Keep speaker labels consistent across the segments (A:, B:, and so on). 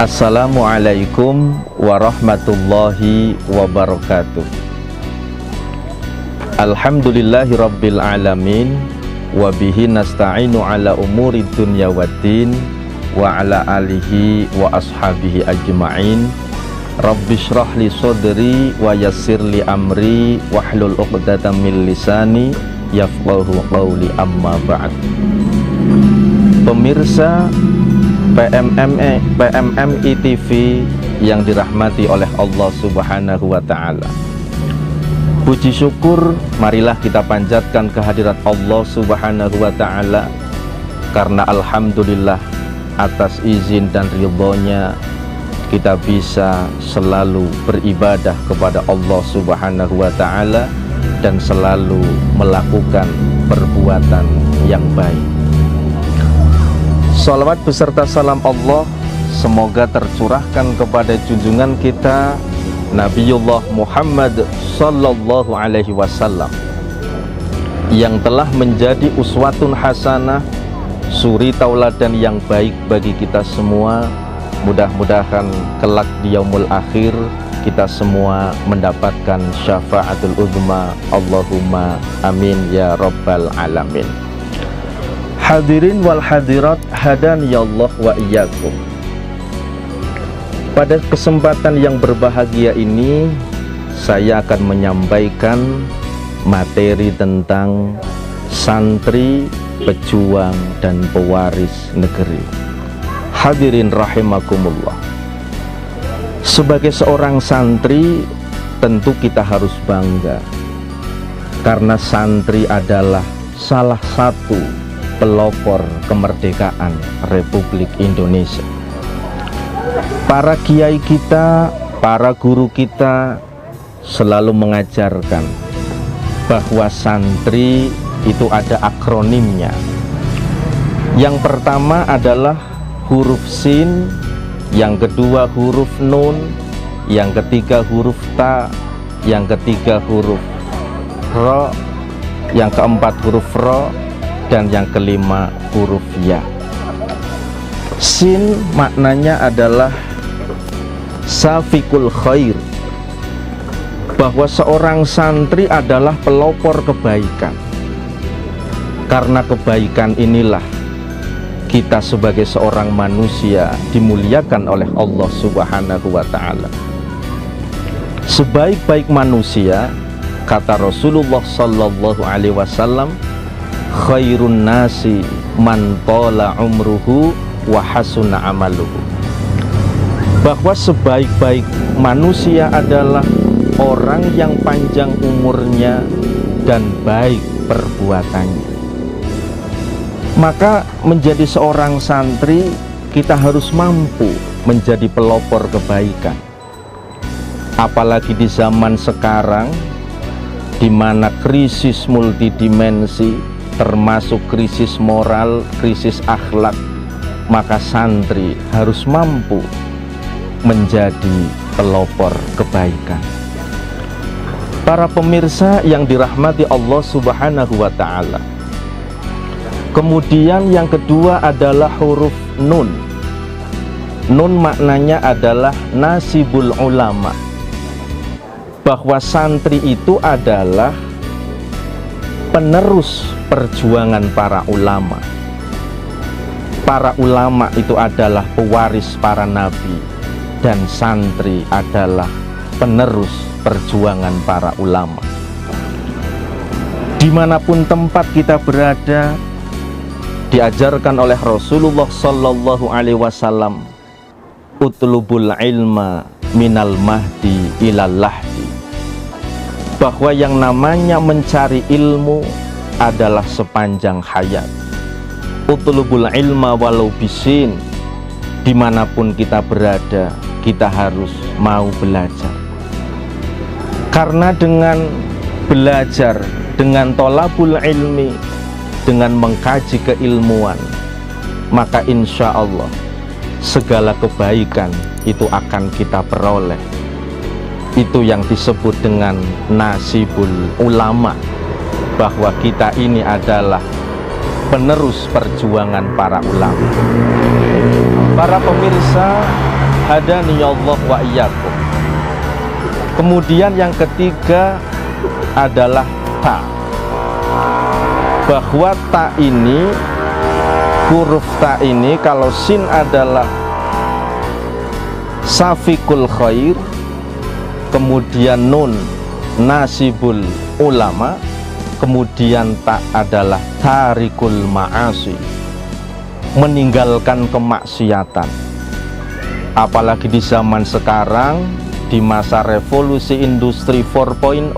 A: Assalamualaikum warahmatullahi wabarakatuh. Alhamdulillahi rabbil alamin, wabihi nasta'inu ala umuri dunya waddin, wa ala alihi wa ashabihi ajma'in. Rabbi shrah li sadri wa yassir li amri wahlul 'uqdatam min lisani yafqahu qawli, amma ba'd. Pemirsa PMMI TV yang dirahmati oleh Allah Subhanahu wa Ta'ala, puji syukur marilah kita panjatkan kehadirat Allah Subhanahu wa Ta'ala, karena alhamdulillah atas izin dan ridhonya kita bisa selalu beribadah kepada Allah Subhanahu wa Ta'ala dan selalu melakukan perbuatan yang baik. Salawat beserta salam Allah semoga tercurahkan kepada junjungan kita Nabiullah Muhammad sallallahu alaihi wasallam yang telah menjadi uswatun hasanah, suri tauladan yang baik bagi kita semua. Mudah-mudahan kelak di yaumul akhir kita semua mendapatkan syafaatul uzma. Allahumma amin ya rabbal alamin. Hadirin wal hadirat, hadani Allah wa iyyakum. Pada kesempatan yang berbahagia ini saya akan menyampaikan materi tentang santri, pejuang dan pewaris negeri. Hadirin rahimakumullah. Sebagai seorang santri tentu kita harus bangga, karena santri adalah salah satu pelopor kemerdekaan Republik Indonesia. Para kiai kita, para guru kita selalu mengajarkan bahwa santri itu ada akronimnya. Yang pertama adalah huruf sin, yang kedua huruf nun, yang ketiga huruf ta, yang ketiga huruf ro, yang keempat huruf ro, dan yang kelima huruf ya. Sin maknanya adalah safikul khair, bahwa seorang santri adalah pelopor kebaikan. Karena kebaikan inilah kita sebagai seorang manusia dimuliakan oleh Allah Subhanahu wa Ta'ala. Sebaik-baik manusia, kata Rasulullah sallallahu alaihi wasallam, khairun nasi man tola umruhu wa hasuna amaluhu, bahwa sebaik-baik manusia adalah orang yang panjang umurnya dan baik perbuatannya. Maka menjadi seorang santri kita harus mampu menjadi pelopor kebaikan, apalagi di zaman sekarang di mana krisis multidimensi, termasuk krisis moral, krisis akhlak. Maka santri harus mampu menjadi pelopor kebaikan. Para pemirsa yang dirahmati Allah Subhanahu wa Ta'ala, kemudian yang kedua adalah huruf nun. Nun maknanya adalah nasibul ulama, bahwa santri itu adalah penerus perjuangan para ulama. Para ulama itu adalah pewaris para nabi, dan santri adalah penerus perjuangan para ulama. Dimanapun tempat kita berada, diajarkan oleh Rasulullah sallallahu alaihi wasallam, utlubul ilma minal mahdi ilal lahdi, bahwa yang namanya mencari ilmu adalah sepanjang hayat. Utlubul ilma walau bisin, dimanapun kita berada kita harus mau belajar. Karena dengan belajar, dengan tolabul ilmi, dengan mengkaji keilmuan, maka insya Allah segala kebaikan itu akan kita peroleh. Itu yang disebut dengan nasibul ulama, bahwa kita ini adalah penerus perjuangan para ulama. Para pemirsa hadaniyallah wa iyyakum. Kemudian yang ketiga adalah ta, bahwa ta ini, huruf ta ini, kalau sin adalah safikul khair, kemudian nun nasibul ulama, kemudian ta adalah tarikul ma'asi, meninggalkan kemaksiatan. Apalagi di zaman sekarang, di masa revolusi industri 4.0,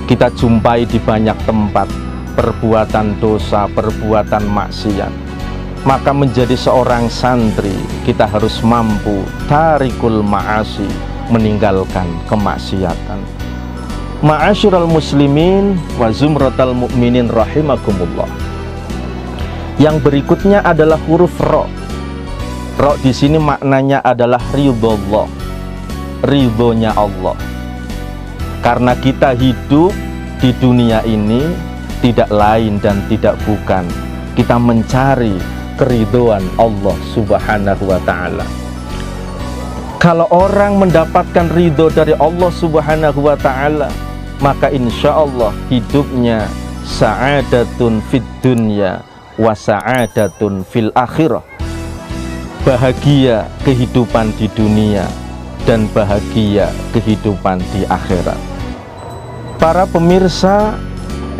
A: kita jumpai di banyak tempat perbuatan dosa, perbuatan maksiat. Maka menjadi seorang santri, kita harus mampu tarikul ma'asi, meninggalkan kemaksiatan. Ma'asyiral muslimin wa zumratal mu'minin rahimakumullah. Yang berikutnya adalah huruf ro. Ro di sini maknanya adalah ridhollah, ridhonya Allah. Karena kita hidup di dunia ini tidak lain dan tidak bukan, kita mencari keridhoan Allah Subhanahu wa ta'ala. Kalau orang mendapatkan ridho dari Allah Subhanahu wa ta'ala, maka insya Allah hidupnya sa'adatun fid dunya wa sa'adatun fil akhirah. Bahagia kehidupan di dunia dan bahagia kehidupan di akhirat. Para pemirsa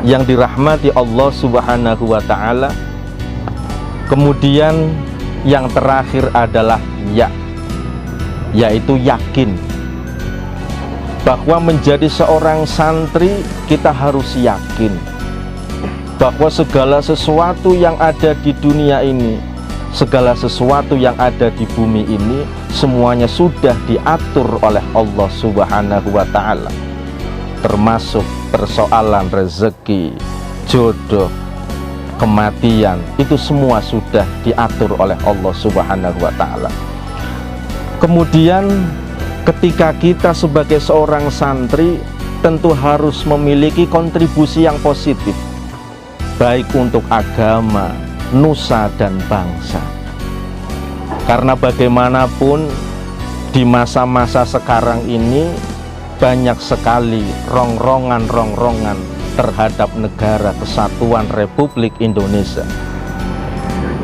A: yang dirahmati Allah Subhanahu wa ta'ala, kemudian yang terakhir adalah ya, yaitu yakin. Bahwa menjadi seorang santri, kita harus yakin bahwa segala sesuatu yang ada di dunia ini, segala sesuatu yang ada di bumi ini, semuanya sudah diatur oleh Allah Subhanahu wa ta'ala. Termasuk persoalan rezeki, jodoh, kematian, itu semua sudah diatur oleh Allah Subhanahu wa ta'ala. Kemudian ketika kita sebagai seorang santri tentu harus memiliki kontribusi yang positif, baik untuk agama, nusa dan bangsa. Karena bagaimanapun di masa-masa sekarang ini banyak sekali rongrongan terhadap negara kesatuan Republik Indonesia.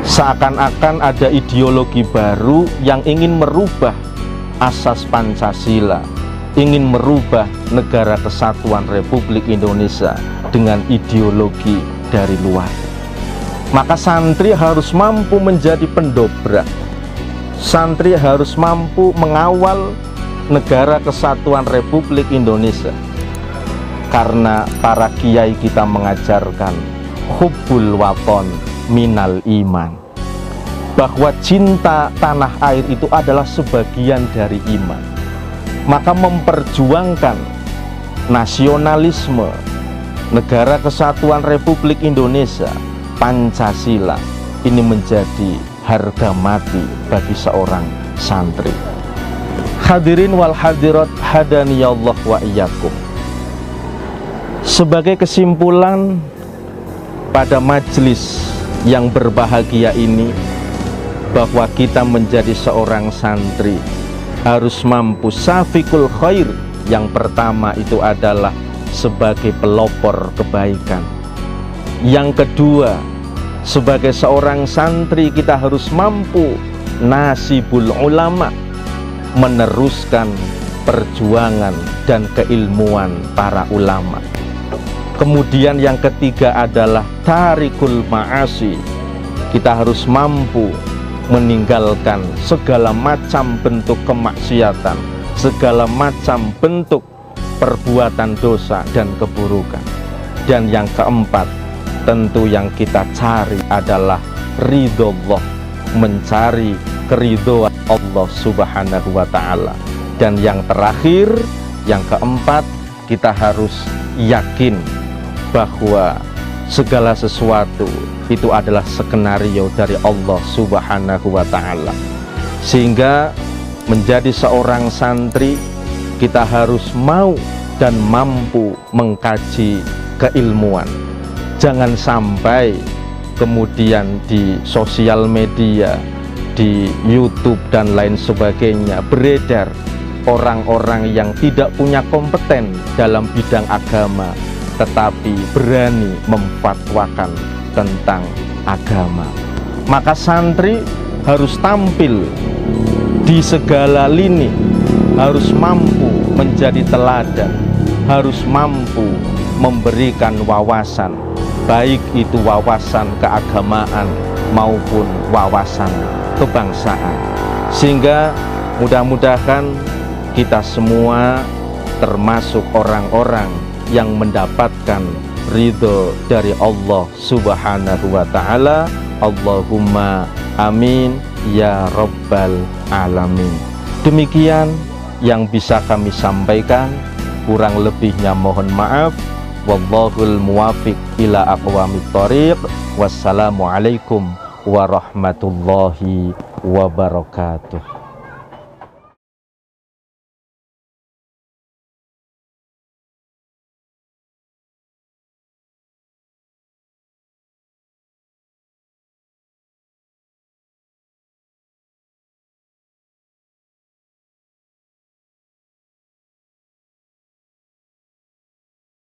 A: Seakan-akan ada ideologi baru yang ingin merubah asas Pancasila, ingin merubah negara kesatuan Republik Indonesia dengan ideologi dari luar. Maka santri harus mampu menjadi pendobrak. Santri harus mampu mengawal negara kesatuan Republik Indonesia. Karena para kiai kita mengajarkan hubbul waton minal iman, bahwa cinta tanah air itu adalah sebagian dari iman. Maka memperjuangkan nasionalisme negara kesatuan Republik Indonesia, Pancasila, ini menjadi harga mati bagi seorang santri. Hadirin wal hadirat hadaniyallah wa iyyakum. Sebagai kesimpulan pada majelis yang berbahagia ini, bahwa kita menjadi seorang santri harus mampu safikul khair. Yang pertama itu adalah sebagai pelopor kebaikan. Yang kedua, sebagai seorang santri kita harus mampu nasibul ulama, meneruskan perjuangan dan keilmuan para ulama. Kemudian yang ketiga adalah tarikul ma'asi, kita harus mampu meninggalkan segala macam bentuk kemaksiatan, segala macam bentuk perbuatan dosa dan keburukan. Dan yang keempat, tentu yang kita cari adalah ridho Allah, mencari keridhoan Allah Subhanahu wa ta'ala. Dan yang terakhir, yang keempat, kita harus yakin bahwa segala sesuatu itu adalah skenario dari Allah Subhanahu wa ta'ala. Sehingga menjadi seorang santri, kita harus mau dan mampu mengkaji keilmuan. Jangan sampai kemudian di sosial media, di YouTube dan lain sebagainya beredar orang-orang yang tidak punya kompeten dalam bidang agama, tetapi berani memfatwakan tentang agama. Maka santri harus tampil di segala lini, harus mampu menjadi teladan, harus mampu memberikan wawasan, baik itu wawasan keagamaan maupun wawasan kebangsaan, sehingga mudah-mudahan kita semua termasuk orang-orang yang mendapatkan ridho dari Allah Subhanahu wa ta'ala. Allahumma amin ya rabbal alamin. Demikian yang bisa kami sampaikan, kurang lebihnya mohon maaf. Wallahul muwafiq ila aqwamit thoriq. Wassalamualaikum warahmatullahi wabarakatuh.